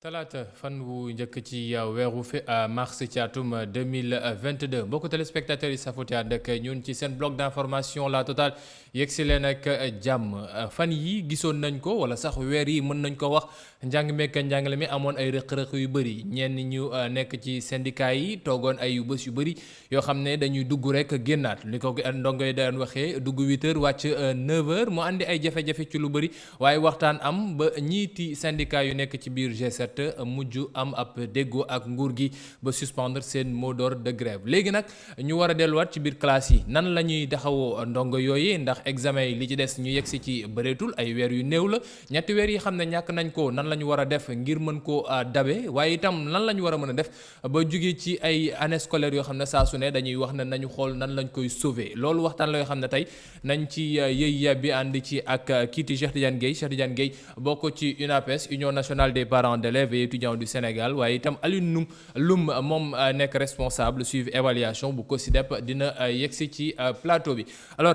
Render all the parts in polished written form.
talaata fan wu njëkk ci weeru mars ci atum 2022 mbokku téléspectateurs yi safoti ànd ak ñun ci seen bloc d'information La Totale yegsi leen ak jàmm fan yi gisoon nañ ko wala sax weer yi mën nañ ko wax njàng mekk njàngale mi amoon ay rëq-rëq yu bëri ñenn ñu nekk ci syndicat yi toogoon ay yu bés yu bëri yoo xam ne dañuy dugg rek génnaat li ko ndongo yi daan waxee dugg 8h wàcc 9h mu andi ay jafe-jafe ci lu bëri waaye waxtaan am ba ñiiti syndicat yu nekk ci biir G7 mujj am ab déggoo ak nguur gi ba suspendre seen mot d'ordre de grève léegi nag ñu war a delluwaat ci biir classe yi nan la ñuy taxawoo ndongo yooyu ndax examen yi li ci des ñu yegsi ci bëreetul ay weer yu néew la ñetti weer yi xam ne ñàkk nañ ko nan la ñu war a def ngir mën koo dabe waaye itam nan la ñu war a mën a def ba jóge ci ay année scolaire yoo xam ne saa su ne dañuy wax ne nañu xool nan lañ koy sauver loolu waxtaan la yoo xam ne tey nañ ci yëy bi ànd ci ak kiiti Cheikh Tidiane Gueye bokk ci UNAPES Union nationale des parents d'élèves et étudiants du Sénégal waaye itam Alioune Loum moom nekk responsable suivi évaluation bu COSYDEP dina yegsi ci plateau bi alors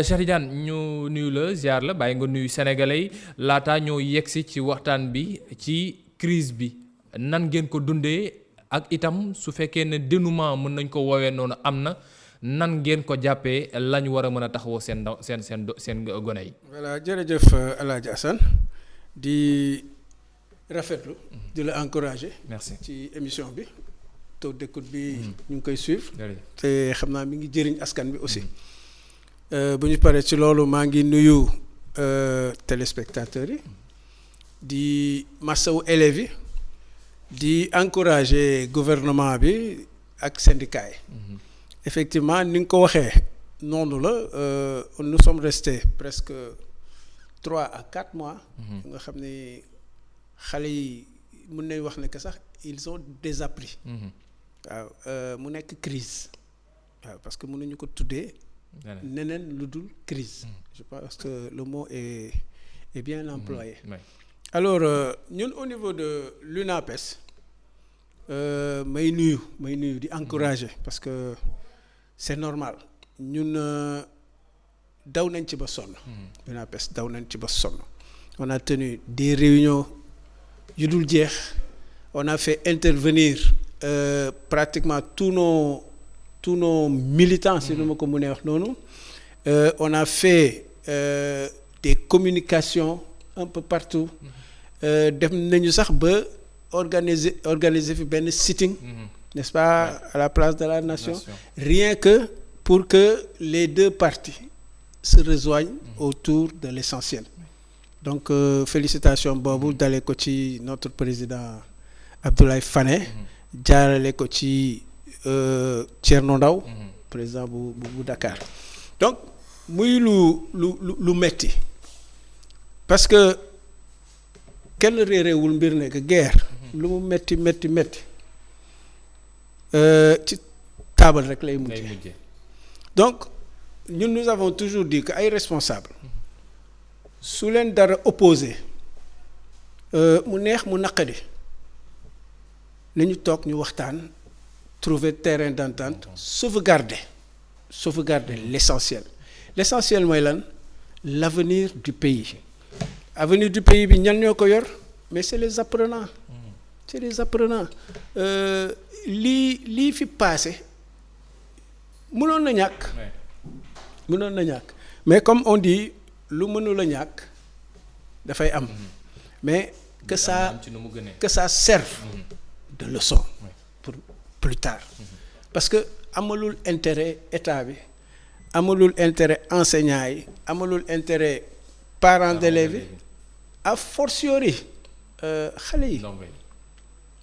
Cheikh Tidiane ñu nuyu la ziar la bàyyi nga nuyu sénégalais yi laata ñoo yegsi ci waxtaan bi ci crise bi nan ngeen ko dundee ak itam su fekkee ne dénouement mën nañ ko woowee noonu am na nan ngeen ko jàppee lañ war a mën a taxawoo seen gone yi. voilà jërëjëf El Hadj Assane di rafetlu di la encourager. merci ci émission bi taux d'écoute bi ñu ngi koy suivre. te xam naa mi ngi jëriñ askan bi aussi. bu ñu paree ci loolu maa ngi nuyu téléspectateurs yi di massawu élèves yi di encourager gouvernement bi ak syndicats yi. effectivement ni nga ko waxee noonu la nous sommes restés presque 3 à 4 mois. nga xam ni xale yi mën nañ wax ne que sax ils ont désappris. waaw mu nekk crise waaw parce que mënuñu ko tuddee. neneen lu dul crise. je pense que le mot est bien employé. alors ñun au niveau de l'UNAPES may nuyu di encourager parce que c'est normal ñun daw nañ ci ba sonn. UNAPES daw nañ ci ba sonn. on a tenu des réunions yu dul jeex on a fait intervenir pratiquement tous nos militants si nu ma ko mënee wax noonu. On a fait des communications un peu partout. Def nañu sax ba organiser fi benn sitting. N'est-ce pas, à la place de la nation. Rien que pour que les deux parties se rejoignent autour de l'essentiel. Donc félicitations boobu dalee ko ci notre président Abdoulaye Fane. jaarale ko ci Thierno Ndaw président bu Dakar. donc muy lu metti parce que kenn réeréewul mbir ne que guerre. lu mu metti ci taabal rek lay mujjee. donc ñun nous avons toujours dit que ay responsables su leen dara opposé mu neex mu naqadi nañu toog ñu waxtaan trouver terrain d'entente sauvegarder l'essentiel mooy lan l'avenir du pays bi ñan ñoo ko yor mais c'est les apprenants lii fi passé mënoon na ñàkk mais comme on dit lu mënul a ñàkk dafay am mais que ça serve de leçon pour plus tard parce que amalul intérêt état bi amalul intérêt enseignants yi amalul intérêt parents d'élèves yi a fortiori xale yi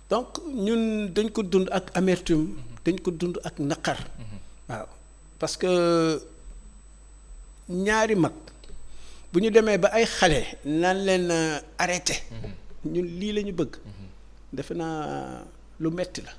donc ñun dañ ko dund ak amertume dañ ko dund ak naqar waaw parce que ñaari mag bu ñu demee ba ay xale naan leen arrêté ñun lii la ñu bëgg defe naa lu metti la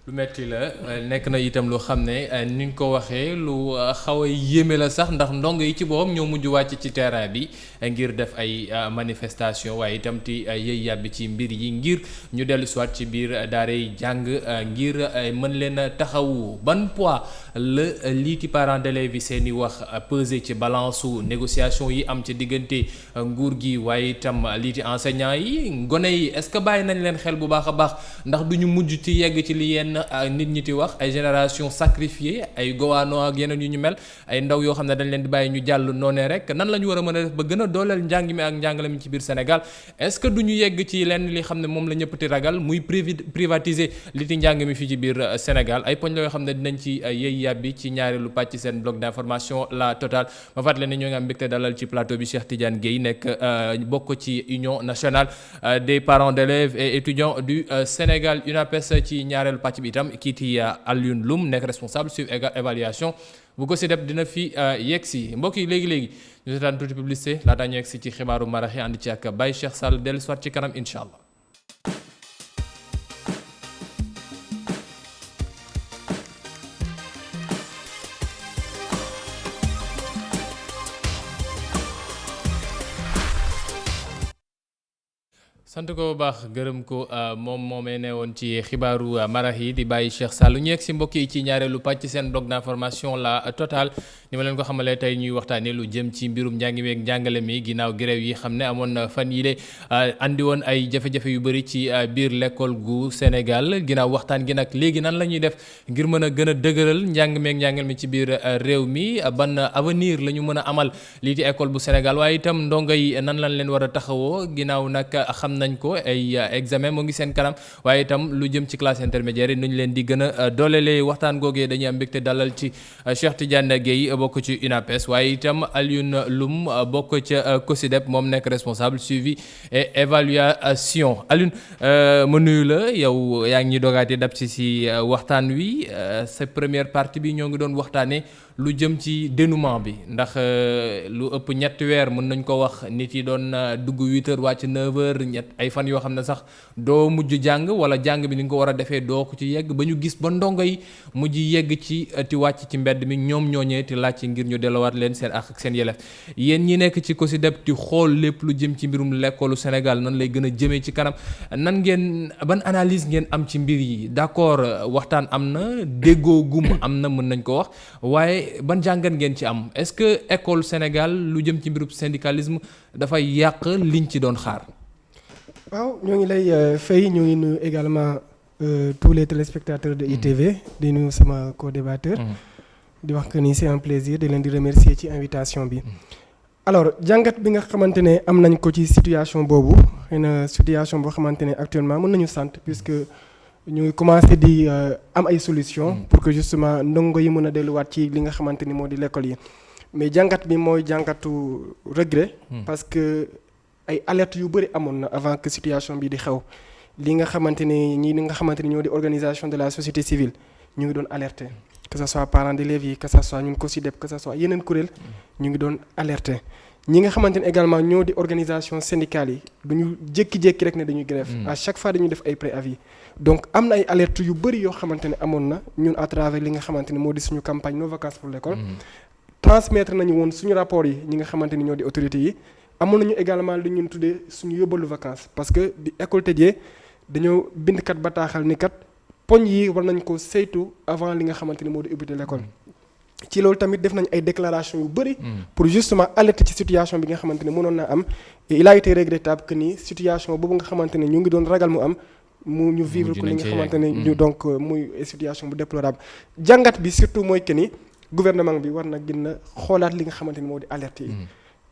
lu metti la nekk na itam lu xam ne ni nga ko waxee lu xaw a yéeme la sax ndax ndongo yi ci boppam ñoo mujj wàcc ci terrain bi ngir def ay manifestation waaye itam ti yëy yàbbi ci mbir yi ngir ñu dellu soit ci biir daara yi jàng ngir mën leen a taxawu ban poids la lii ci parents d'élèves yi seen i wax peser ci balance su négociation yi am ci diggante nguur gi waaye itam lii ci enseignants yi ngone yi est-ce que bàyyi nañ leen xel bu baax a baax ndax du ñu mujj ci yegg ci li yenn nit ñi ti wax ay génération sacrifiée ay gowaano ak yeneen yu ñu mel ay ndaw yoo xam ne dañ leen di bàyyi ñu jàll noonee rek nan la ñu war a mën a def ba gën a dooleel njàng mi ak njàngale mi ci biir Sénégal est-ce que du ñu yegg ci lenn li xam ne moom la ñëpp ti ragal muy privatiser li ci njàng mi fii ci biir Sénégal ay poñ la yoo xam ne dinañ ci yëy yàbbi ci ñaareelu pàcc seen bloc d'information la totale ma fàttali ne ñoo ngi am mbégte dalal ci plateau bi Cheikh Tidiane Gueye nekk bokk ci Union nationale des parents d'élèves et étudiants du Sénégal UNAPES ci ñaareelu pàcc bi itam kiiti Alioune Loum nekk responsable sur évaluation bu ko si def dina fi yegg si mbokk yi léegi-léegi ñu seetaan tuuti publicité laataa ñu yegg si ci xibaaru marax yi ànd ci ak Baye Cheikh Sall dellu soit ci kanam incha allah. sant ko bu baax gërëm ko moom moomee ne woon ci xibaaru marax yi di bàyyi Cheikh Sall ñu yegg si mbokk yi ci ñaareelu pàcc seen bloc d'information la totale ni ma leen ko xamalee tey ñuy waxtaanee lu jëm ci mbirum njàng mi ak njàngale mi ginnaaw grève yi xam ne amoon na fan yii de andi woon ay jafe-jafe yu bëri ci biir l'école gu Sénégal ginnaaw waxtaan gi nag léegi nan la ñuy def ngir mën a gën a dëgëral njàng mi ak njàngal mi ci biir réew mi ban avenir la ñu mën a amal lii di école bu Sénégal waaye itam ndongo yi nan lañ leen war a taxawoo ginnaaw nag xam nañ ko ay examen mu ngi seen kanam waaye itam lu jëm ci classe intermédiaire yi nu ñu leen di gën a doolelee waxtaan googee dañuy am mbégte dalal ci Cheikh Tidiane Gueye bokk ci UNAPES waaye itam Alioune Loum bokk ca COSYDEP moom nekk responsable suivi et évaluation Alioune ma nuyu la yow yaa ngi ñuy dogaatee dab si waxtaan wi sa première partie bi ñoo ngi doon waxtaanee lu jëm ci dénouement bi ndax lu ëpp ñetti weer mën nañ ko wax nit yi doon dugg 8h wàcc 9h ñett ay fan yoo xam ne sax doo mujj jàng wala jàng bi ni nga ko war a defee doo ko ci yegg ba ñu gis ba ndongo yi mujj yegg ci ti wàcc ci mbedd mi ñoom ñooñee ti laaj ngir ñu delluwaat leen seen ak seen yelef yéen ñi nekk ci COSYDEP ti xool lépp lu jëm ci mbirum lekkoolu Sénégal nan lay gën a jëmee ci kanam nan ngeen ban analyse ngeen am ci mbir yi d'accord waxtaan am na déggoo gum am na mën nañ ko wax waaye ban jàngat ngeen ci am est-ce que école Sénégal lu jëm ci mbirum syndicalisme dafay yàq liñ ci doon xaar. waaw ñoo ngi lay fay ñoo ngi nuyu également tous les téléspectateurs de ITV di nuyu sama co-débatteur di wax que ni c'est un plaisir di leen di remercier ci invitation bi. alors jàngat bi nga xamante ne am nañ ko ci situation boobu xëy na situation boo xamante ne actuellement mën nañu sant puisque ñu ngi commencé di am ay solutions pour que justement ndongo yi mën a delluwaat ci li nga xamante ni moo di l'école yi mais jàngat bi mooy jàngatu regret parce que ay alertes yu bëri amoon na avant que situation bi di xew li nga xamante ni ñi nga xamante ni ñoo di organisation de la société civile ñu ngi doon alerter que ça soit parents d'élèves yi que ça soit ñun COSYDEP que ça soit yeneen kuréel ñu ngi doon alerter ñi nga xamante ne également ñoo di organisation syndicale yi du ñu jékki-jékki rek ne dañuy grève à chaque fois dañuy def ay préavis donc am na ay alertes yu bëri yoo xamante ne amoon na ñun à travers li nga xamante ni moo di suñu campagne Nos Vacances pour l'école transmettre nañu woon suñu rapport yi ñi nga xamante ni ñoo di autorités yi amoon nañu également lu ñun tuddee suñu yóbbalu vacances parce que di école tëjee dañoo bind kat bataaxal ni kat poñ yi war nañ ko saytu avant li nga xamante ni moo di ubbite l'école ci loolu tamit def nañ ay déclarations yu bëri pour justement alerter ci situation bi nga xamante ne mënoon naa am et il a été regrettable que ni situation boobu nga xamante ne ñu ngi doon ragal mu am mu ñu vivre ko li nga xamante ne ñu donc muy situation bu déplorable jàngat bi surtout mooy que ni gouvernement bi war na gën a xoolaat li nga xamante ni moo di alerte yi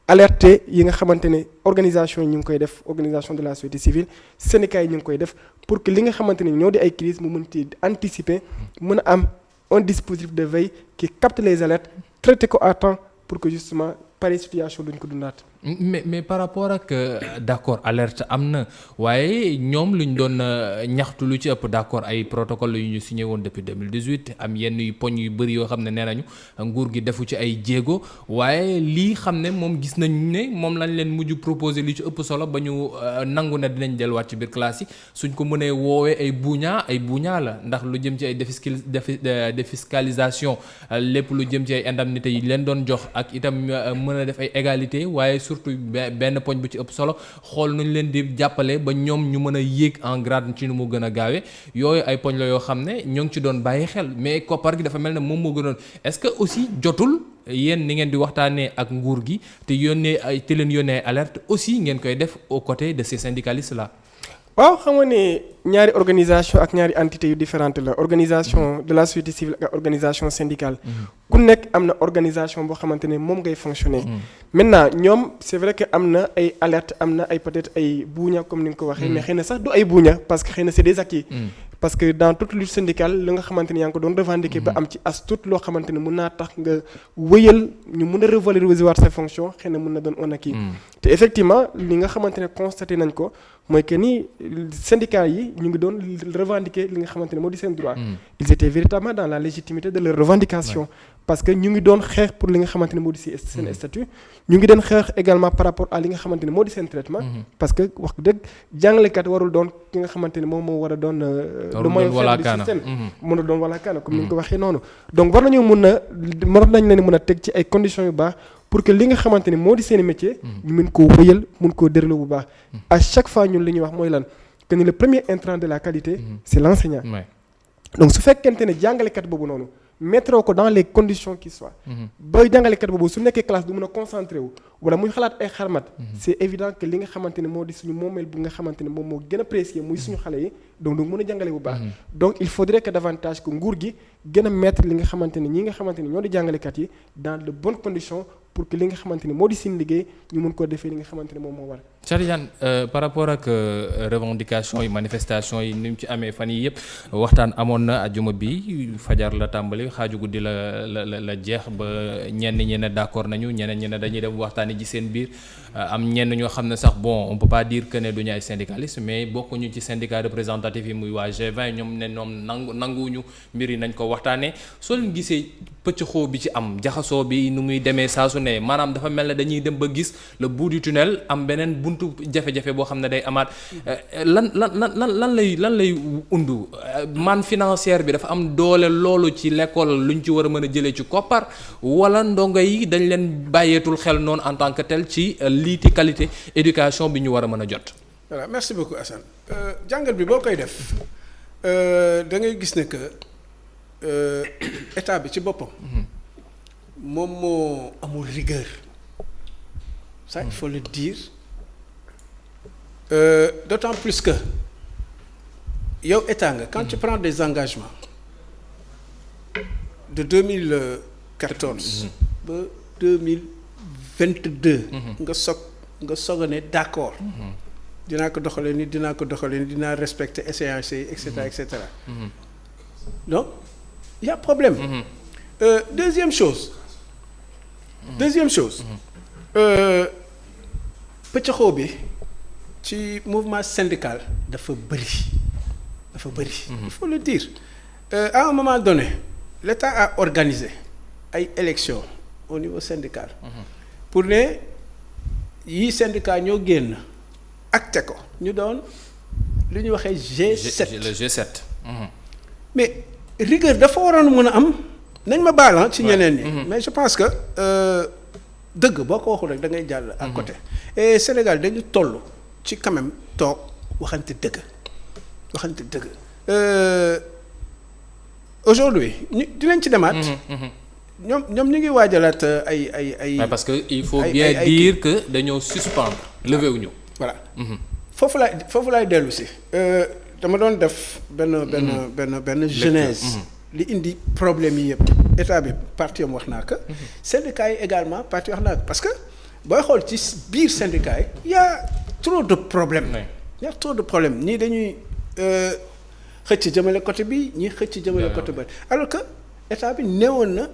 alerte yi nga xamante ne organisation yi ñu ngi koy def organisation de la société civile syndicats yi ñu ngi koy def pour que li nga xamante ni ñoo di ay crise mu mën ci anticiper mën a am un dispositif de veille qui capte les alertes traité ko à temps pour que justement pareille situation duñ ko dundaat. mais par rapport ak d'accord alerte am na waaye ñoom lu ñu doon ñaxtu lu ci ëpp d'accord ay protocole yu ñu signé woon depuis 2018 am yenn yu poñ yu bëri yoo xam ne nee nañu nguur gi defu ci ay jéego waaye lii xam ne moom gis nañu ne moom lañ leen mujj proposé li ci ëpp solo ba ñu nangu ne dinañ delluwaat ci biir classe yi suñ ko mënee woowee ay buuñaa la ndax lu jëm ci ay défiscalisation lépp lu jëm ci ay indemnités yi leen doon jox ak itam mën a def ay égalité waaye surtout benn poñ bu ci ëpp solo xool nuñ leen di jàppale ba ñoom ñu mën a yéeg en grade ci nu mu gën a gaawee yooyu ay poñ la yoo xam ne ñoo ngi ci doon bàyyi xel mais koppar gi dafa mel ne moom moo gënoon est-ce que aussi jotul yéen ni ngeen di waxtaanee ak nguur gi te leen yónnee alerte aussi ngeen koy def aux côtés de ces syndicalistes là. waaw xam nga ne ñaari organisation ak ñaari entité yu différentes la organisation de la société civile ak organisation syndicale ku nekk am na organisation boo xamante ne moom ngay fonctionner maintenant ñoom c'est vrai que am na ay alerte am na ay peut-être ay buuña comme ni nga ko waxee mais xëy na sax du ay buuña parce que xëy na c'est des acquis parce que dans toute lutte syndicale li nga xamante ne yaa ngi ko doon revendiquer ba am ci as tuut loo xamante ne mun naa tax nga wëyal ñu mun a revaloriser waat sa fonction xëy na mun na doon un acquis te effectivement li nga xamante ne constaté nañ ko mooy que ni syndicats yi ñu ngi doon revendiquer li nga xamante ne moo di seen droit ils étaient véritablement dans la légitimité de leur revendication parce que ñu ngi doon xeex pour li nga xamante ne moo di seen statut ñu ngi doon xeex également par rapport à li nga xamante ne moo di seen traitement parce que wax dëgg jàngalekat warul doon ki nga xamante ne moom moo war a doon le moyen faible du système mën a doon wala kaana comme ni nga ko waxee noonu donc war nañ leen mën a teg ci ay conditions yu baax pour que li nga xamante ne moo di seen métier ñu mën koo wëyal mun koo déroulé bu baax à chaque fois ñun li ñuy wax mooy lan que ni le premier intrant de la qualité c'est l'enseignant donc su fekkente ne jàngalekat boobu noonu mettre ko dans les conditions qui soient ba jàngalekat boobu su nekkee classe du mën a concentré wu wala muy xalaat ay xarmat c'est évident que li nga xamante ne moo di suñu moomeel bu nga xamante ne moom moo gën a précieux muy suñu xale yi donc du mën a jàngale bu baax donc il faudrait que davantage que nguur gi gën a mettre li nga xamante ne ñi nga xamante ne ñoo di jàngalekat yi dans de bonnes conditions pour que li nga xamante ne moo di seen liggéey ñu mën koo defee li nga xamante ne moom moo war. Cheikh Tidiane par rapport ak revendication yi manifestation yi ni mu ci amee fan yi yëpp waxtaan amoon na ajuma bi fajar la tàmbali xaaju guddi la jeex ba ñenn ñi ne d'accord nañu ñeneen ñi ne dañuy dem waxtaani ji seen biir am ñenn ñoo xam ne sax bon on peut pas dire que ne duñu ay syndicalistes mais bokkuñu ci syndicat représentatif yi muy waa G20 ñoom ne ñoom nanguwuñu mbir yi nañ ko waxtaanee soo leen gisee pëccxoo bi ci am jaxasoo bi nu muy demee saa su ne maanaam dafa mel ne dañuy dem ba gis le bout du tunnel am beneen buntu jafe-jafe boo xam ne day amaat lan lay undu manne financière bi dafa am doole loolu ci l'école luñ ci war a mën a jëlee ci koppar wala ndongo yi dañ leen bàyyeetul xel noonu en tant que tel ci liiti qualité éducation bi ñu war a mën a jot. voilà merci beaucoup Assane jàngat bi boo koy def da ngay gis ne que état bi ci boppam moom moo amul rigueur ça il faut le dire d'autant plus que yow état nga quand tu prends des engagements de 2014 ba 2022 nga soog a ne d'accord dinaa ko doxalee ni dinaa respecter échéances yi et cetera donc il y a problème deuxième chose pëccëxoo bi ci mouvement syndical dafa bëri il faut le dire à un moment donné l'État a organisé ay élections au niveau syndical pour ne yii syndicat ñoo génn acté ko ñu doon li ñuy waxee G7 le G7 mais rigueur dafa waroon mën a am nañ ma baal ci ñeneen ñi mais je pense que dëgg boo ko waxul rek da ngay jàll à côté et Sénégal dañu toll ci quand même toog waxante dëgg aujourd'hui dinañ ci demaat ñoom ñu ngi waajalaat ay parce que il faut bien dire que dañoo suspendre levé wuñu voilà foofu laay dellu si dama doon def benn genèse li indi problème yi yëpp état bi parti am wax naa ko syndicat yi également parti wax naa ko parce que booy xool ci biir syndicat yi y a trop de problèmes ñii dañuy xëcc jëmale côté bi ñii xëcc jëmale côté ba alors que état bi neewoon na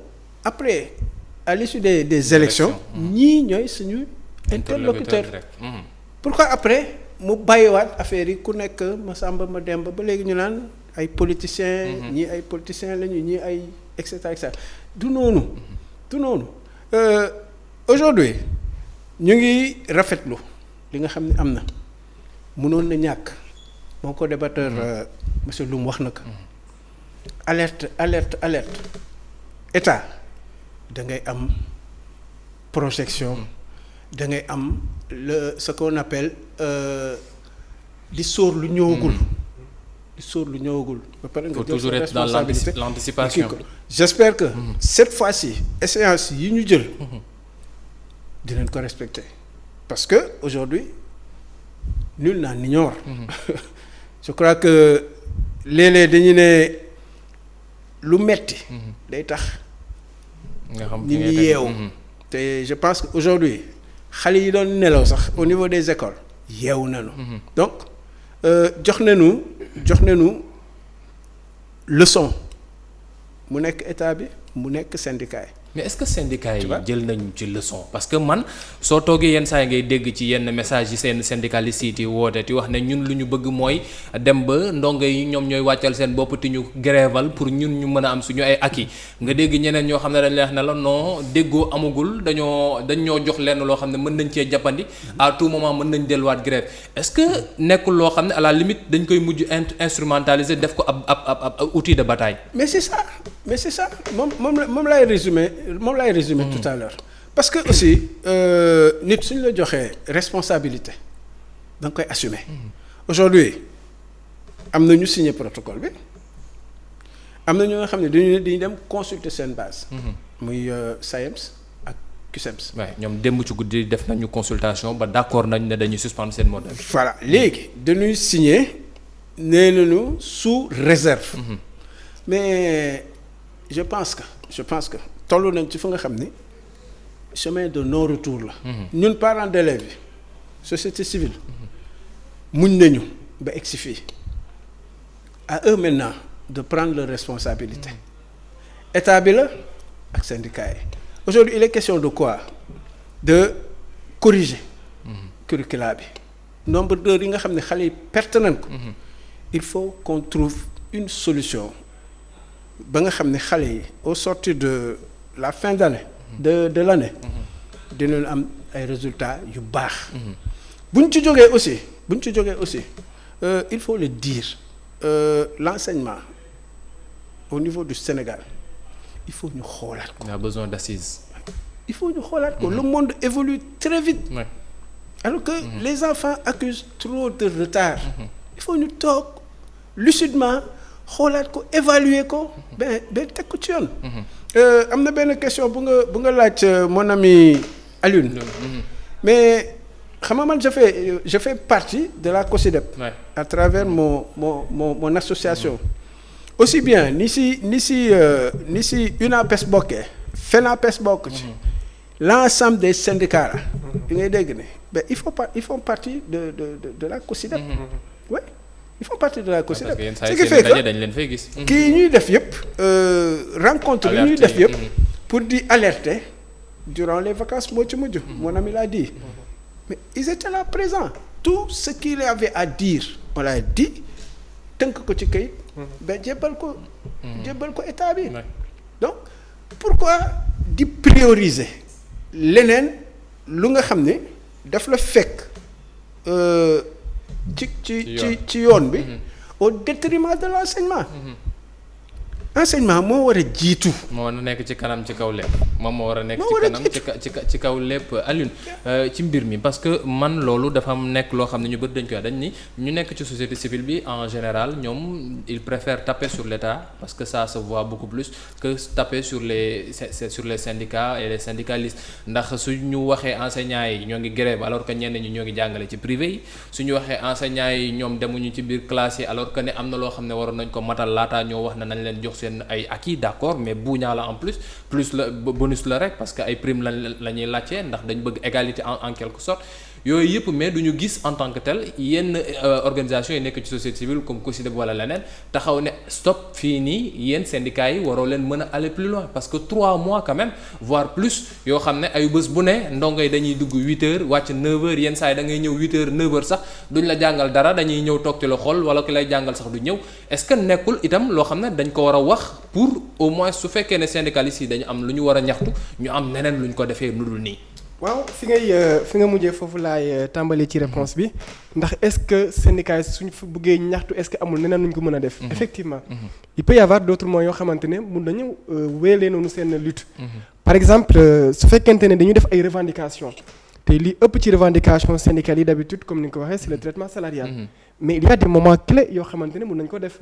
après à l'issue des élections ñii ñooy suñu interlocuteur pourquoi après mu bàyyiwaat affaire yi ku nekk ma Samba ma Demba ba léegi ñu naan ay politiciens ñii ay politiciens lañu ñii ay et cetera du noonu aujourd'hui ñu ngi rafetlu li nga xam ne am na mënoon na ñàkk moo ko débatteur monsieur Loum wax na ko alerte état da ngay am projection da ngay am ce qu'on appelle di sóor lu ñëwagul ba pare nga faut toujours être dans l'anticipation. J'espère que cette fois-ci échéance yi ñu jël dinañ ko respecter parce que aujourd'hui nul n'en ignore je crois que léeg-léeg dañu ne lu metti day tax nga xam nit ñi yeewu te je pense que aujourd'hui xale yi doon nelaw sax au niveau des écoles yeewu nañu donc jox nañu leçon mu nekk état bi mu nekk syndicat yi. mais est-ce que syndicat yi jël nañu ci leçon parce que man soo toogee yenn saa yi ngay dégg ci yenn message yi seen syndicalistes yi woote ti wax ne ñun lu ñu bëgg mooy dem ba ndongo yi ñoom ñooy wàccal seen bopp ti ñu gréval pour ñun ñu mën a am suñu ay acquis nga dégg ñeneen ñoo xam ne dañ lay wax ne la non déggoo amagul dañ ñoo jox lenn loo xam ne mën nañ cee jàppandi à tout moment mën nañ delluwaat grève est-ce que nekkul loo xam ne à la limite dañ koy mujj instrumentaliser def ko ab outil de bataille. mais c'est ça moom lay résumer tout à l'heure parce que aussi nit suñ la joxee responsabilité da nga koy assumer aujourd'hui am na ñu signé protocole bi am na ñu nga xam ne dañuy dem consulter seen base muy SAEMS ak CUSEMS. waaw ñoom démb ci guddi def nañu consultation ba d'accord nañ ne dañuy suspendre seen modèle. voilà léegi dañuy signé nee nañu sous réserve mais je pense que toll nañ ci fu nga xam ni chemin de non retour la. ñun parents d'élèves yi société civile muñ nañu ba egsi fii à eux maintenant de prendre leurs responsabilités état bi la ak syndicat yi aujourd'hui il est question de quoi de corriger curricula bi nombre d'heures yi nga xam ne xale yi perte nañ ko il faut qu'on trouve une solution ba nga xam ne xale yi au sortir de la fin d'année de l'année dinañ am ay résultats yu baax bu ñu ci jógee aussi il faut le dire l'enseignement au niveau du Sénégal il faut ñu xoolaat ko. on a besoin d'assises. il faut ñu xoolaat ko le monde évolue très vite. Ouais. alors que les enfants accusent trop de retard. il faut ñu toog lucidement xoolaat ko évaluer ko ba teg ko ci yoon. am na benn question bu nga laaj mon ami Alioune. mais xam nga man je fais partie de la COSYDEP. Ouais. À travers mon association. aussi bien ni si UNAPES bokkee FENAPES bokk ci. l'ensemble des syndicats là. yi ngay dégg ne mais ils font partie de la COSYDEP. oui ils font partie de la COSYDEP. ce qui fait que dañ leen fay gis. kii ñuy def yëpp rencontre yi ñuy def yëpp pour di alerter durant les vacances moo ci mujj. mon ami l'a dit mais ils étaient là présents tout ce qu'il avait à dire on l'a dit tënk ko ci kayit. ba jébbal ko état bi. donc pourquoi di prioriser leneen lu nga xam ne daf la fekk ci yoon bi au détriment de l'enseignement. enseignement moo war a jiitu. moo war a nekk ci kanam ci kaw lépp moom moo war a nekk ci kanam ci kaw lépp Alioune ci mbir mi parce que man loolu dafa am nekk loo xam ne ñu bëri dañ koy wax dañ ni ñu nekk ci société civile bi en général ñoom ils préfèrent taper sur l'État parce que ça se voit beaucoup plus que taper sur les syndicats et les syndicalistes ndax su ñu waxee enseignants yi ñoo ngi grève alors que ñenn ñi ñoo ngi jàngale ci privé yi su ñu waxee enseignants yi ñoom demuñu ci biir classe yi alors que ne am na loo xam ne waroon nañ ko matal laataa ñoo wax ne nañ leen jox seen ay acquis d'accord mais buuñaa la en plus la bonus la rek parce que ay prime la ñuy laajte ndax dañ bëgg égalité en quelque sorte yooyu yëpp mais du ñu gis en tant que tel yenn organisation yi nekk ci société civile comme COSYDEP wala leneen taxaw ne stop fii nii yéen syndicats yi waroo leen mën a aller plus loin parce que 3 mois quand même voire plus yoo xam ne ay bés bu ne ndongo yi dañuy dugg 8h wàcc 9h yenn saa yi da ngay ñëw 8h 9h sax duñ la jàngal dara dañuy ñëw toog ci la xool wala ki lay jàngal sax du ñëw est-ce que nekkul itam loo xam ne dañ ko war a wax pour au moins su fekkee ne syndicalistes yi dañu am lu ñu war a ñaxtu ñu am neneen lu ñu ko defee nu dul nii. waaw fi nga mujjee foofu laay tàmbalee ci réponse bi ndax est-ce que syndicats yi suñ fa bëggee ñaxtu est-ce que amul neneen nuñ ko mën a def. Effectivement il peut y avoir d'autres moyens yoo xamante ne mun nañu wéyalee noonu seen lutte. Par exemple su fekkente ne dañu def ay revendications te li ëpp ci revendication syndicales yi d'habitude comme ni nga ko waxee c'est le traitement salarial. Mais il y a des moments clés yoo xamante ne mun nañu ko def.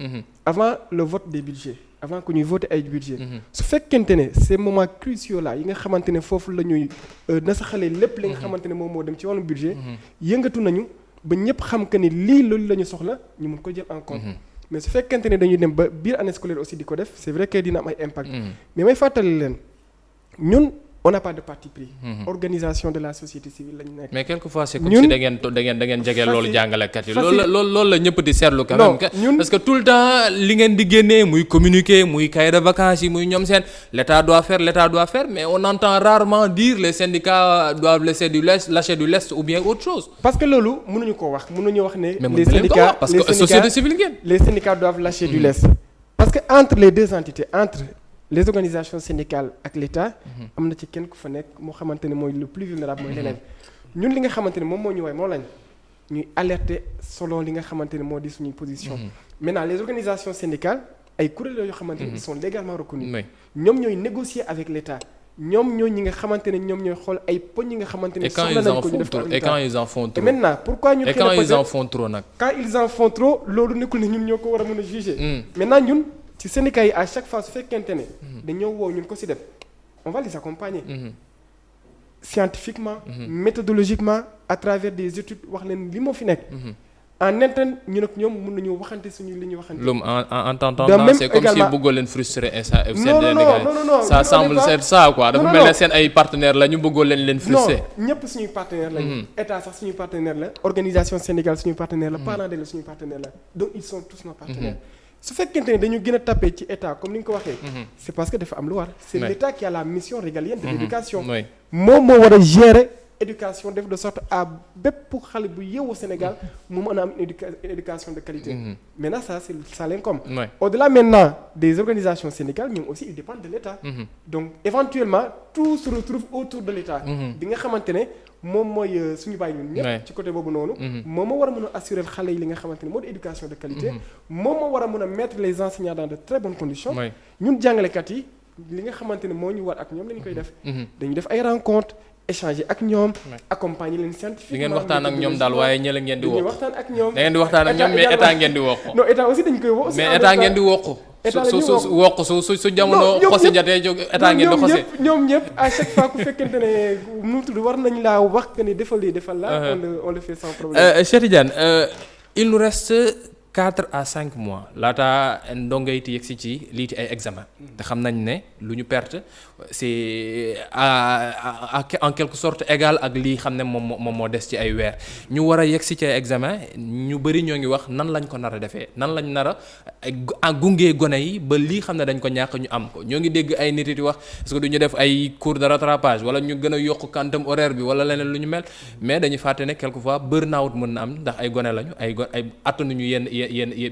Avant le vote des budgets avant que ñuy voter ay budget su fekkente ne ces moments cruciaux là yi nga xamante ne foofu la ñuy nasaxalee lépp li nga xamante ne moom moo dem ci wàllum budget yëngatu nañu ba ñëpp xam que ni lii loolu la ñu soxla ñu mun ko jël en compte. Mais su fekkente ne dañuy dem ba biir année scolaire aussi di ko def c'est vrai que dina am ay impact. Mais may fàttali leen ñun on n'a pas de parti pris. Organisation de la société civile lañu nekk. Mais quelquefois c'est comme si da ngeen jege loolu jàngalekat yi. loolu la ñëpp di seetlu quand même. Parce que tout le temps li ngeen di génnee muy communiquer muy cahier de vacances yi muy ñoom seen l'État doit faire mais on entend rarement dire les syndicats doivent lâcher du lest ou bien autre chose. Parce que loolu mënuñu ko wax mënuñu wax ne. les syndicats parce que société civile ngeen. Les syndicats doivent lâcher du lest. Parce que entre les deux entités entre les organisations syndicales ak l'État am na ci kenn ku fa nekk moo xamante ne mooy le plus vulnérable mooy l'élève. Ñun li nga xamante ne moom moo ñu woy moo lañ ñuy alerter selon li nga xamante ne moo di suñuy position. Maintenant les organisations syndicales ay kuréel yoo xamante ne ils sont légalement reconnus. ñoom ñooy négocier avec l'État ñoom ñooy ñi nga xamante ne ñoom ñooy xool ay poñ yi nga xamante ne soxla nañ ko ñu def et quand ils en font trop. Et maintenant pourquoi ñu. Et quand ils en font trop nag. Quand ils en font trop loolu nekkul ne ñun ñoo ko war a mën a juger. Maintenant ñun. ci syndicats yi à chaque fois su fekkente ne dañoo woo ñun COSYDEP on va les accompagner scientifiquement méthodologiquement à travers des études wax leen li moo fi nekk en interne ñun ak ñoom mën nañu waxante suñu li ñuy waxante loolu en t'entendant c'est comme si bëggoo leen frustrer non ça semble c'est ça quoi dafa mel ne seen ay partenaires la ñu bëggoo leen frustrer non ñëpp suñuy partenaires lañu état sax suñuy partenaire la organisation syndicale suñuy partenaire la parents d'élèves suñuy partenaire la donc ils sont tous nos partenaires su fekkente ne dañu gën a tapé ci état comme ni nga ko waxee c'est parce que dafa am lu war c'est l'état qui a la mission régalienne de l'éducation moom moo war a gérer éducation def de sorte à bépp xale bu yeewu Sénégal mu mën a am une éducation de qualité maintenant ça l'incombe au-delà maintenant des organisations syndicales ñoom aussi ils dépendent de l'État donc éventuellement tout se retrouve autour de l'État bi nga xamante ne moom mooy suñu bàyyi ñun ñëpp ci côté boobu noonu moom moo war a mën a assurer xale yi li nga xamante ne moo di éducation de qualité moom moo war a mën a mettre les enseignants dans de très bonnes conditions ñun jàngalekat yi li nga xamante ne moo ñu war ak ñoom lañu koy def dañu def ay rencontres échanger ak ñoom accompagner leen scientifiquement. di ngeen waxtaan ak ñoom daal waaye ñële ngeen di woo. waxtaan ak ñoom. da ngeen di waxtaan ak ñoom mais état ngeen di woo. non état aussi dañ koy woo. mais état ngeen di woo. su jamono xosi jatee jóg état ngeen di xose. ñoom ñëpp à chaque fois ku fekkente ne nu tudd war nañ laa wax que ni defal lii defal la. on le fait sans problème. Cheikh Tidiane il nous reste 4 à 5 mois laata ndongo yi yegg si ci lii ci ay examen te xam nañ ne lu ñu perte c'est en quelque sorte égal ak lii xam ne moom moo des ci ay weer ñu war a yegg si ci ay examen ñu bëri ñoo ngi wax nan lañ ko nar a defee nan lañ nar a gungee gone yi ba lii xam ne dañ ko ñàkk ñu am ko ñoo ngi dégg ay nit yi wax est-ce que du ñu def ay cours de rattrapage wala ñu gën a yokk quantum horaire bi wala leneen lu ñu mel mais dañuy fàtte ne quelquefois burn-out mën na am ndax ay gone lañu ay attanuñu yenn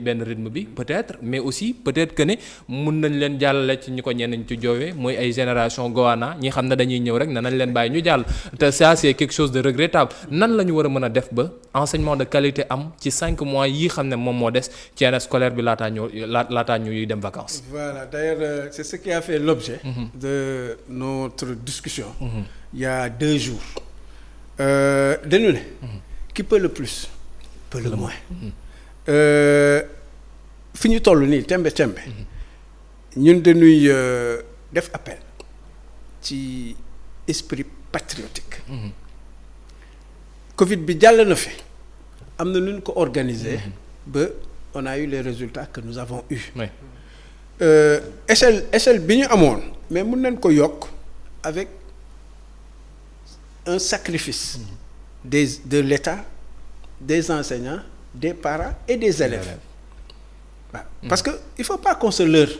benn rythme bi peut-être mais aussi peut-être que ne mun nañ leen jàllale ci ñu ko ñenn ñu ci joowee mooy ay génération goana ñi xam ne dañuy ñëw rek nañ leen bàyyi ñu jàll te ça c'est quelque chose de regrettable nan la ñu war a mën a def ba enseignement de qualité am ci 5 mois yi xam ne moom moo des ci année scolaire bi laataa ñuy dem vacances. Voilà d'ailleurs c'est ce qui a fait l'objet de notre discussion il y a 2 jours dañu ne qui peut le plus peut le moins. fi ñu toll nii tembe ñun dañuy def appel ci esprit patriotique. Covid bi jàll na fi am na nu ñu ko organiser ba on a eu les résultats que nous avons eus. échelle bi ñu amoon mais mën nañ ko yokk avec un sacrifice. de l'État, des enseignants, des parents et des élèves. waaw parce que il faut pas qu'on se leurre.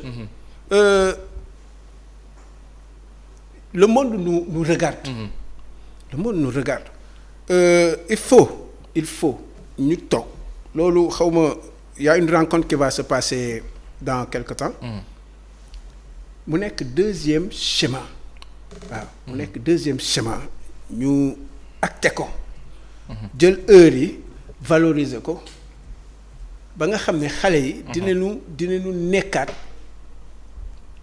Le monde nous regarde. Le monde nous regarde. Il faut ñu toog loolu xaw ma y a une rencontre qui va se passer dans quelque temps. mu nekk deuxième schéma. waaw mu nekk deuxième schéma ñu acté ko. jël heure yi valoriser ko ba nga xam ne xale yi. dinañu nekkaat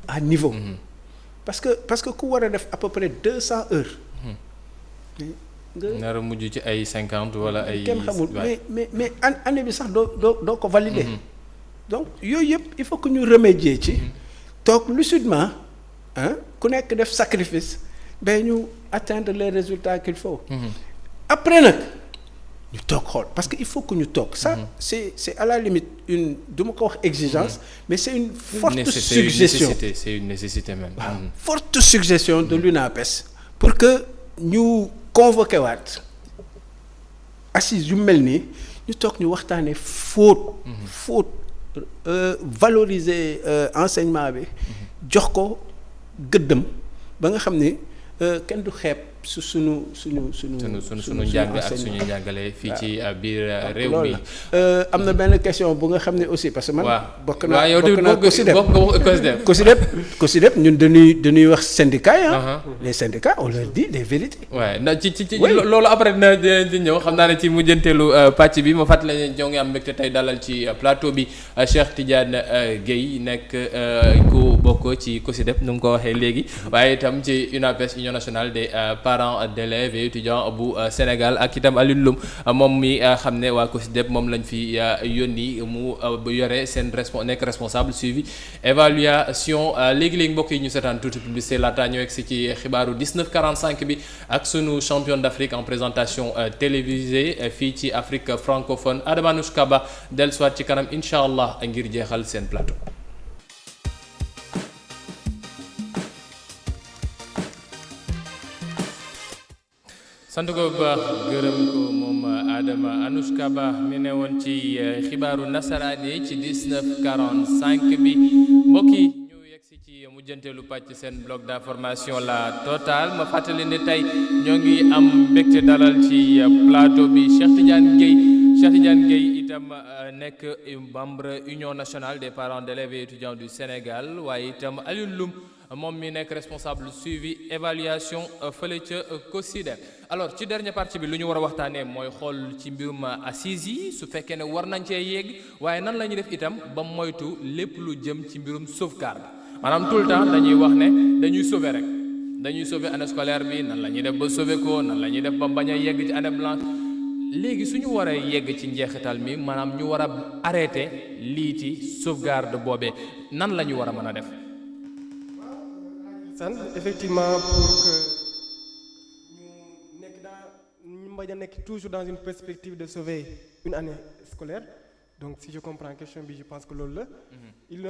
à niveau. parce que ku war a def à peu près 200 heures. nar a mujj ci ay 50 wala ay. kenn xamul mais année bi sax doo ko valider. donc yooyu yëpp il faut que ñu remédier ci. toog lucidement ku nekk def sacrifice ba ñu atteindre les résultats qu'il faut. après nag ñu toog xool parce que il faut que ñu toog ça c'est à la limite une du ma ko wax exigence mais c'est une forte suggestion c'est une nécessité même. forte suggestion de l'UNAPES pour que ñu convoqué waat assises yu mel nii ñu toog ñu waxtaanee fóot valoriser enseignement bi jox ko gëddëm ba nga xam ni kenn du xeeb sunu njàng ak suñu njàngale fii ci biir réew mi. am na benn question bu nga xam ne aussi parce que man. bokk naa COSYDEP ñun dañuy wax syndicat yi les syndicats on leur dit des vérités. waaw na ci loolu après dina di ñëw xam naa ne ci mujjanteelu pàcc bi ma fàttali ne ñoo ngi am mbégte tey dalal ci plateau bi Cheikh Tidiane Gueye nekk ku bokk ci COSYDEP nu mu ko waxee léegi waaye itam ci UNAPES Union nationale des parents d'élèves et étudiants bu Sénégal ak itam Alioune Loum moom mi xam ne waa COSYDEP moom lañ fi yónni mu yore seen nekk responsable suivi évaluation léegi-léegi mbokk yi ñu seetaan tuuti publicité laata ñoo egsi ci xibaaru 19:45 bi ak sunu championne d'Afrique en présentation télévisée fii ci Afrique francophone Adama Anouchka Ba dellusiwaat ci kanam incha allah ngir jeexal seen plateau. sant ko bu baax gërëm ko moom Adama Anouchka Ba mi ne woon ci xibaaru nasaraan yi ci 19:45 bi mbokk yi ñu yegsi ci mujjanteelu pàcc seen bloc d'information la totale ma fàttali ne tey ñoo ngi am mbégte dalal ci plateau bi Cheikh Tidiane Gueye itam nekk membre Union nationale des parents d'élèves et étudiants du Sénégal waaye itam Alioune Loum moom mi nekk responsable suivi évaluation fële ca COSYDEP. alors ci dernière partie bi lu ñu war a waxtaanee mooy xool ci mbirum assises yi su fekkee ne war nañ cee yegg waaye nan la ñuy def itam ba moytu lépp lu jëm ci mbirum sauvegarde maanaam tout le temps dañuy wax ne dañuy sauver rek dañuy sauver année scolaire bi nan la ñuy def ba sauver ko nan la ñuy def ba bañ a yegg ci année blanche léegi suñu waree yegg ci njeexital mi maanaam ñu war a arrêter lii ci sauvegarde boobee nan la ñu war a mën a def. Effectivement pour que ñu bañ a nekk toujours dans une perspective de sauver une année scolaire donc si je comprends question bi je pense que loolu la. il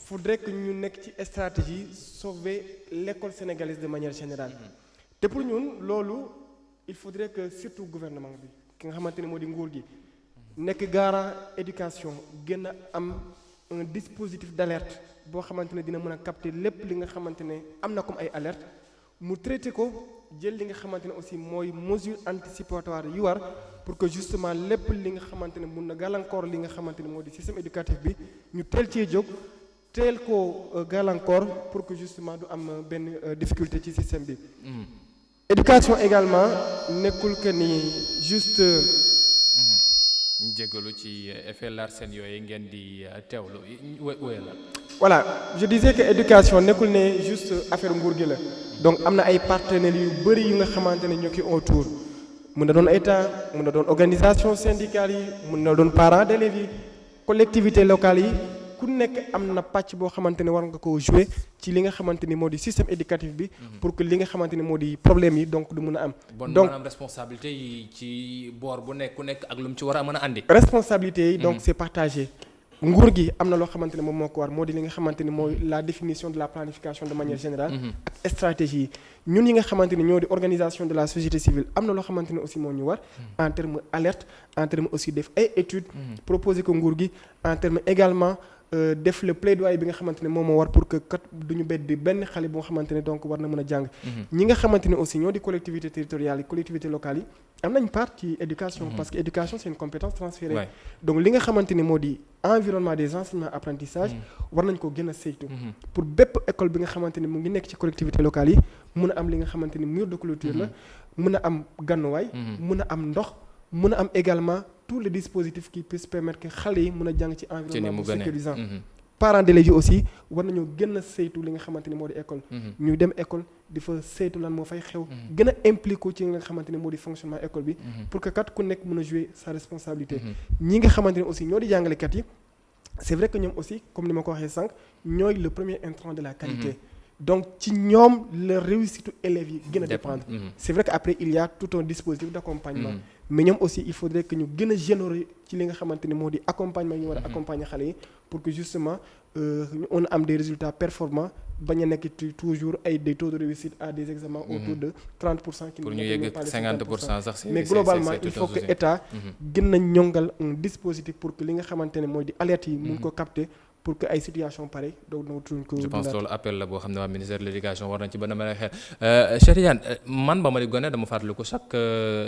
faudrait que ñu nekk ci stratégie sauver l'école sénégalaise de manière générale. te pour ñun loolu il faudrait que surtout gouvernement bi ki nga xamante ne moo di nguur gi nekk garant éducation gën a am un dispositif d'alerte. boo xamante ne dina mën a capter lépp li nga xamante ne am na comme ay alerte mu traité ko jël li nga xamante ne aussi mooy mesure anticipatoire yu war pour que justement lépp li nga xamante ne mun na gàllankoor li nga xamante ne moo di système éducatif bi ñu teel cee jóg teel koo gàllankoor pour que justement du am benn difficulté ci système bi. éducation également nekkul que ni juste. ñu jégalu ci effet Larsen yooyu ngeen di teewlu wéyal. voilà je disais que éducation nekkul ne juste affaire nguur gi la donc am na ay partenaires yu bari yu nga xamante ne ñoo ki autour mun na doon état mun na doon organisation syndicale yi mun na doon parents d'élèves yi collectivités locales yi ku nekk am na pàcc boo xamante ne war nga ko jouer ci li nga xamante ni moo di système éducatif bi pour que li nga xamante ni moo di problème yi donc du mun a am. donc maanaam responsabilité yi ci boor bu nekk ku nekk ak lu mu ci war a mën a andi. responsabilité yi donc c'est partagé nguur gi am na loo xamante ne moom moo ko war moo di li nga xamante ni mooy la définition de la planification de manière générale ak stratégie yi ñun yi nga xamante ni ñoo di organisation de la société civile am na loo xamante ne aussi moo ñu war en terme alerte en terme aussi def ay études proposer ko nguur gi en terme également def le plaidoyer bi nga xamante ne moom moo war pour que kat duñu beddi benn xale bu nga xamante ne donc war na mën a jàng ñi nga xamante ne aussi ñoo di collectivités territoriales yi collectivités locales yi am nañ part ci éducation parce que éducation c'est une compétence transférée donc li nga xamante ni moo di environnement des enseignements apprentissage war nañ ko gën a saytu pour bépp école bi nga xamante ni mu ngi nekk ci collectivités locales yi mun a am li nga xamante ni mur de clôture la mun a am gannuwaay mun a am ndox mun a am également tous les dispositifs qui puissent permettre que xale yi mun a jàng ci environnement bu sécurisant parents d'élèves yi aussi war nañoo gën a saytu li nga xamante ni moo di école ñu dem école di fa saytu lan moo fay xew gën a impliqué ci li nga xamante ni moo di fonctionnement école bi pour que kat ku nekk mën a jouer sa responsabilité ñi nga xamante ni aussi ñoo di jàngalekat yi c'est vrai que ñoom aussi comme ni ma ko waxee sànq ñooy le premier intrant de la qualité donc ci ñoom la réussite élèves yi gën a dépendre c'est vrai que après il y a tout un dispositif d'accompagnement mais ñoom aussi il faudrait que ñu gën a généreux ci li nga xamante ni moo di accompagnement yi ñu war a accompagner xale yi pour que justement on am des résultats performants bañ a nekk toujours ay des taux de réussite à des examens autour de 30% qui pour ñu yegg 50% sax mais globalement il faut que état gën na ñongal un dispositif pour que li nga xamante ne mooy di alerte yi mun ko capter pour que ay situation pareil donc tuñ ko. je pense loolu appel la boo xam ne waa ministère de l'éducation war nañ ci ba a mën a xel Cheikh Tidiane man ba ma di gone dama fàttaliku chaque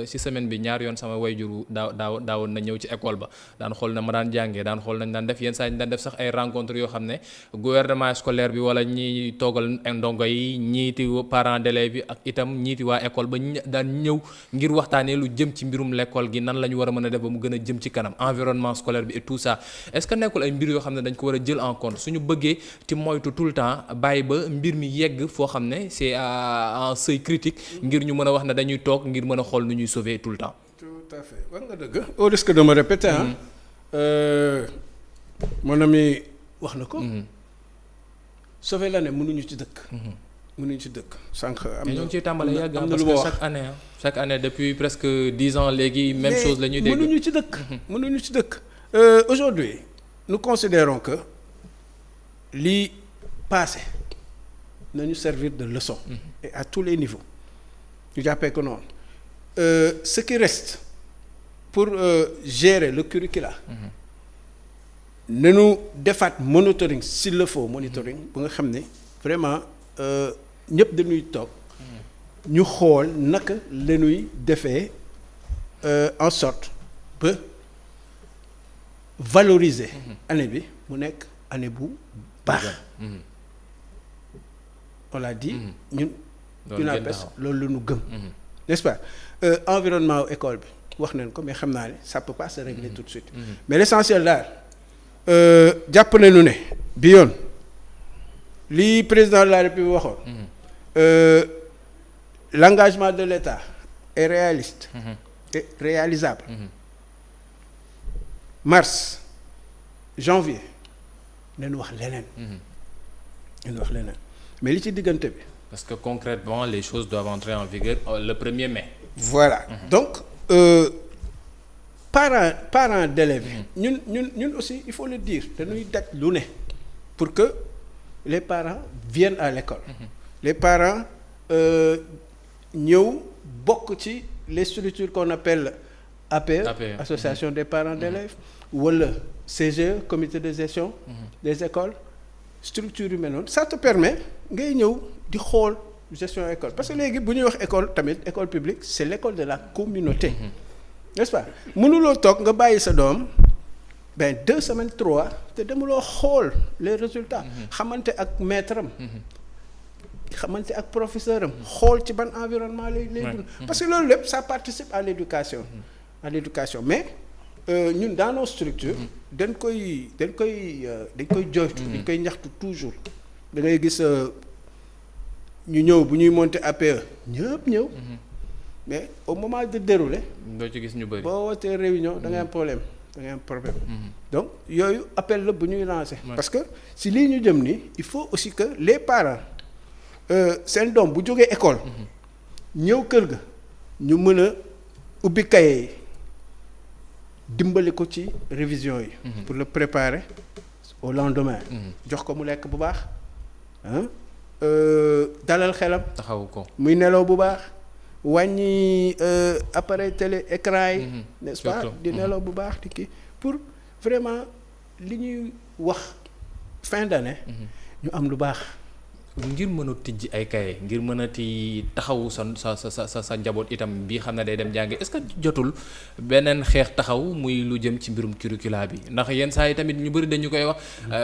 ci semaine bi ñaar yoon sama wayjuru daawoon na ñëw ci école ba daan xool na ma daan jàngee daan xool nañ daan def yenn saa ñu daan def sax ay rencontres yoo xam ne gouvernement scolaire bi wala ñi toogal ndongo yi ñiiti parents d'élèves yi ak itam ñiiti waa école ba daan ñëw ngir waxtaanee lu jëm ci mbirum l'école gi nan la ñu war a mën a def ba mu gën a jëm ci kanam environnement scolaire bi et tout ça est-ce que nekkul ay mbir yoo xam ne dañ ko war a jël en compte suñu bëggee ci moytu tout le temps bàyyi ba mbir mi yegg foo xam ne c'est un seuil critique ngir ñu mën a wax ne dañuy toog ngir mën a xool nu ñuy sauver tout le temps. tout à fait wax nga dëgg au risque de me répéter mon ami wax na ko. sauver l'année mënuñu ci dëkk. mënuñu ci dëkk sànq. am na ñoo ngi ciy tàmbale yàgg parce que chaque année depuis presque 10 ans léegi même chose la ñuy dégg. mënuñu ci dëkk mënuñu ci dëkk. Aujourd'hui nous considérons que lii passé nañu servir de leçon et à tous les niveaux ñu jàppee ko noonu ce qui reste pour gérer le curricula nañu defaat monitoring s'il le faut monitoring bu nga xam ne vraiment ñëpp dañuy toog ñu xool naka la ñuy defee en sorte ba valoriser année bi mu nekk année bu baax on l'a dit ñun UNAPES loolu la ñu gëm n'est-ce pas environnement école bi wax nañ ko mais xam naa ne ça peut pas se régler tout de suite mais l'essentiel daal jàpp nañu ne bi yoon li président de la République waxoon l'engagement de l'État est réaliste et réalisable mars janvier nañu wax leneen nañu wax leneen mais li ci diggante bi parce que concrètement les choses doivent entrer en vigueur le 1er mai voilà donc parents d'élèves ñun aussi il faut le dire dañuy daj lu ne pour que les parents viennent à l'école les parents ñëw bokk ci les structures qu'on appelle APE association des parents d'élèves wala CGE comité de gestion des écoles structure yu mel noonu ça te permet ngay ñëw di xool gestion école parce que léegi bu ñuy wax école tamit école publique c'est l'école de la communauté n'est-ce pas mënuloo toog nga bàyyi sa doom 2 semaines 3 te demuloo xool les résultats xamante ak maître am xamante ak professeur am xool ci ban environnement lay dund parce que loolu lépp ça participe à l'éducation mais ñun dans nos structures dañ koy joytu dañ koy ñaxtu toujours da ngay gis ñu ñëw bu ñuy monter APE ñëpp ñëw mais au moment de dérouler doo ci gis ñu bari boo wootee réunion da ngay am problème donc yooyu appel la bu ñuy lancer parce que si lii ñu jëm nii il faut aussi que les parents seen doom bu jógee école ñëw kër ga ñu mën a ubbi cahier yi dimbali ko ci révision yi. pour le préparer au lendemain. jox ko mu lekk bu baax dalal xelam. taxawu ko muy nelaw bu baax wàññi appareil télé écran yi. n'est-ce pas di nelaw bu baax di kii pour vraiment li ñuy wax fin d'année. ñu am lu baax. ngir mën a tijji ay kaye ngir mën a ti taxawu sa njaboot itam bii xam ne day dem jàngi est-ce que jotul beneen xeex taxaw muy lu jëm ci mbirum curricula bi ndax yenn saa yi tamit ñu bëri dañu koy wax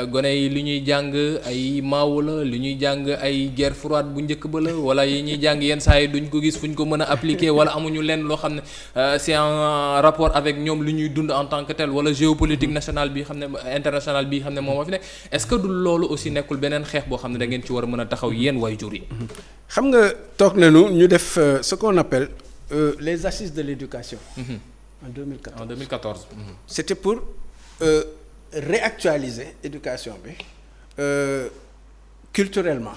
gone yi li ñuy jàng ay maawu la li ñuy jàng ay guerre froide bu njëkk ba la wala yi ñuy jàng yenn saa yi duñ ko gis fu ñu ko mën a appliquer wala amuñu leen loo xam ne c'est en rapport avec ñoom li ñuy dund en tant que tel wala géopolitique nationale bi xam ne internationale bi xam ne moom moo fi nekk est-ce que du loolu aussi nekkul beneen xeex boo xam ne da ngeen ci war a mën a taxaw yéen waajur yi. xam nga toog nañu ñu def ce qu'on appelle les assises de l'éducation. En 2014 en 2014. C'était pour réactualiser éducation bi culturellement.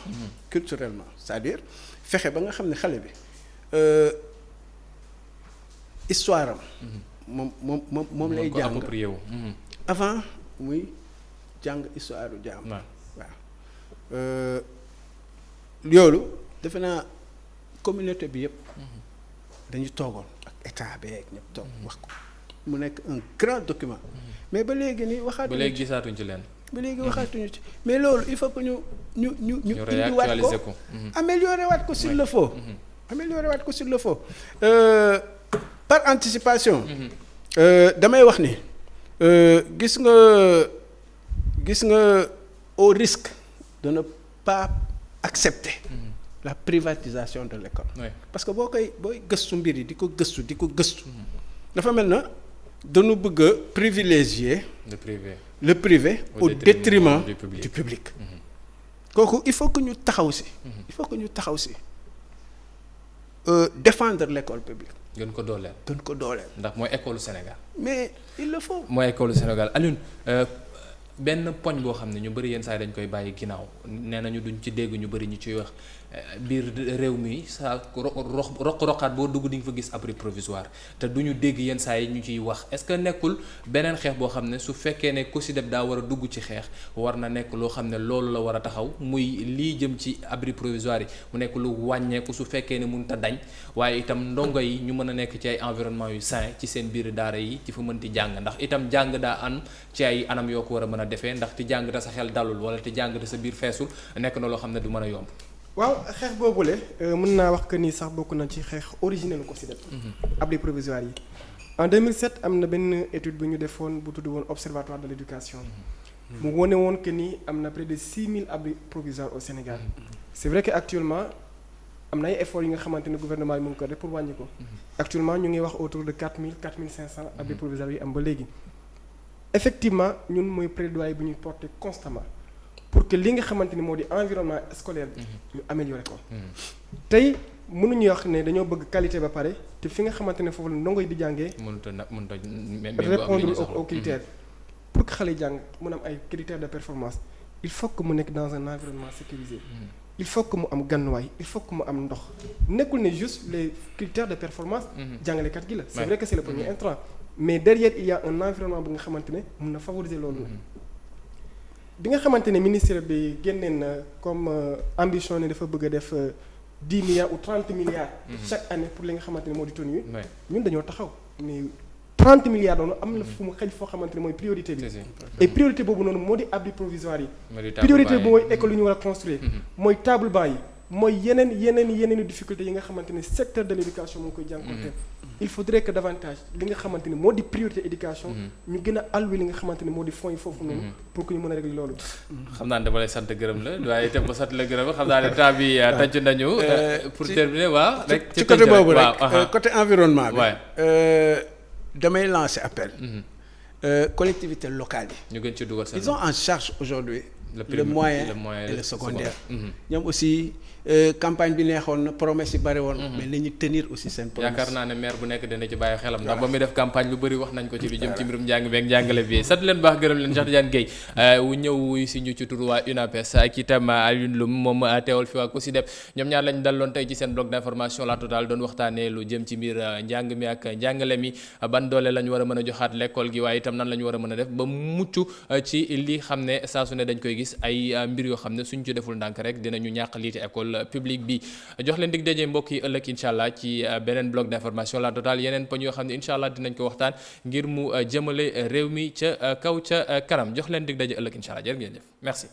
culturellement c'est-à-dire fexe ba nga xam ne xale bi histoire am. moom lay jàng avant muy jàng histoire u jaam. waaw. loolu defe naa communauté bi yëpp dañu toogoon ak état bi ak ñëpp toog wax ko mu nekk un grand document mais ba léegi nii waxaatuñu ba léegi gisaatuñ ci leen. ba léegi waxaatuñu ci mais loolu il faut que ñu indiwaat ko améliorer waat ko s'il le faut. améliorer waat ko s'il le faut par anticipation. damay wax ni gis nga au risque de ne pas accepter la privatisation de l'école. parce que booy gëstu mbir yi di ko gëstu dafa mel na dañu bëgg a privilégier le privé au détriment du public. kooku il faut que ñu taxaw si défendre l'école publique. gën ko dooleel. ndax mooy école Sénégal. mais il le faut. mooy école Sénégal Alioune benn poñ boo xam ne ñu bëri yenn saa yi dañ koy bàyyi ginnaaw nee nañu duñ ci dégg ñu bëri ñu ciy wax biir réew mi saa roqaat boo dugg di nga fa gis abri provisoire te duñu dégg yenn saa yi ñu ciy wax est-ce que nekkul beneen xeex boo xam ne su fekkee ne COSYDEP daa war a dugg ci xeex war na nekk loo xam ne loolu la war a taxaw muy lii jëm ci abri provisoire yi mu nekk lu wàññeeku su fekkee ne mënut a dañ waaye itam ndongo yi ñu mën a nekk ci ay environnement yu sain ci seen biir daara yi ci fa mënti jàng ndax itam jàng daa am ci ay anam yoo ko war a mën a defee ndax ti jàng te sa xel dalul wala ti jàng te sa biir feesul nekk na loo xam ne du mën a yomb. waaw xeex boobule mën naa wax que ni sax bokk na ci xeex originel ko COSYDEP. abri provisoire yi. en 2007 am na benn étude bu ñu defoon bu tudd woon observatoire de l'éducation. mu wone woon que ni am na près de 6000 abris provisoires au Sénégal. c'est vrai que actuellement am na ay efforts yi nga xamante ne gouvernement bi mu ngi ko def pour wàññi ko. actuellement ñu ngi wax autour de 4500 abris provisoires yi am ba léegi. effectivement ñun mooy plaidoyer bu ñuy porter constamment pour que li nga xamante ni moo di environnement scolaire bi ñu améliorer ko tey mënuñu wax ne dañoo bëgg qualité ba pare te fi nga xamante ne foofu la ndongo yi di jàngee répondre aux critères pour que xale yi jàng mën am ay critères de performance il faut que mu nekk dans un environnement sécurisé il faut que mu am gannuwaay il faut que mu am ndox nekkul ne juste les critères de performance jàngalekat gi la c'est vrai que c'est le premier intrant mais derrière il y a un environnement bu nga xamante ne mun na favoriser loolu bi nga xamante ne ministère bi génneen na comme ambition ne dafa bëgg a def 10 milliards ou 30 milliards chaque année pour li nga xamante ne moo di tenue ñun dañoo taxaw mais 30 milliards noonu am na fu mu xëj foo xamante ne mooy priorité bi et priorité boobu noonu moo di abri provisoire yi priorité bi mooy école yu ñu war a construire mooy table banc yi mooy yeneen difficultés yi nga xamante ne secteur de l'éducation moo ngi koy jànkoonte il faudrait que davantage li nga xamante ni moo di priorité éducation ñu gën a allouer li nga xamante ni moo di fonds yi foofu noonu pour que ñu mën a régler loolu xam naa ne dama lay sant gërëm la waaye itam ba sant la gërëm xam naa ne temps bi tànc nañu pour terminer waaw rek ci côté boobu rek côté environnement bi damay lancer appel collectivités locales yi ñu gën ci dugal seen ils ont en charge aujourd'hui le moyen et le secondaire. ñoom aussi campagne bi neexoon na promesse yi bari woon. mais nañu tenir aussi seen promesse. yaakaar naa ne maire bu nekk dana ci bàyyi xelam. ndax ba muy def campagne lu bëri wax nañ ko ci lu jëm ci mbirum njàng beeg njàngale bi sant leen baax gërëm leen Cheikh Tidiane Gueye wu ñëw wuy si ñu ci turu waa UNAPES ak itam Alioune Loum moom teewal fi waa COSYDEP ñoom ñaar lañ daloon tey ci seen bloc d'information La Totale doon waxtaanee lu jëm ci mbir njàng mi ak njàngale mi ban doole lañ war a mën a joxaat l'école gi waaye itam nan la ñu war a mën a def ba mucc ci li xam ne saa su ne dañ koy gis ay mbir yoo xam ne suñ ci deful ndànk rek dinañu ñàkk lii ci école publique bi jox leen dig daje mbokk yi ëllëg incha allah ci beneen bloc d'information La Totale yeneen poñ yoo xam ne incha allah dinañ ko waxtaan ngir mu jëmale réew mi ca kaw ca kanam jox leen dig daje ëllëg incha allah jërë ngeen jëf merci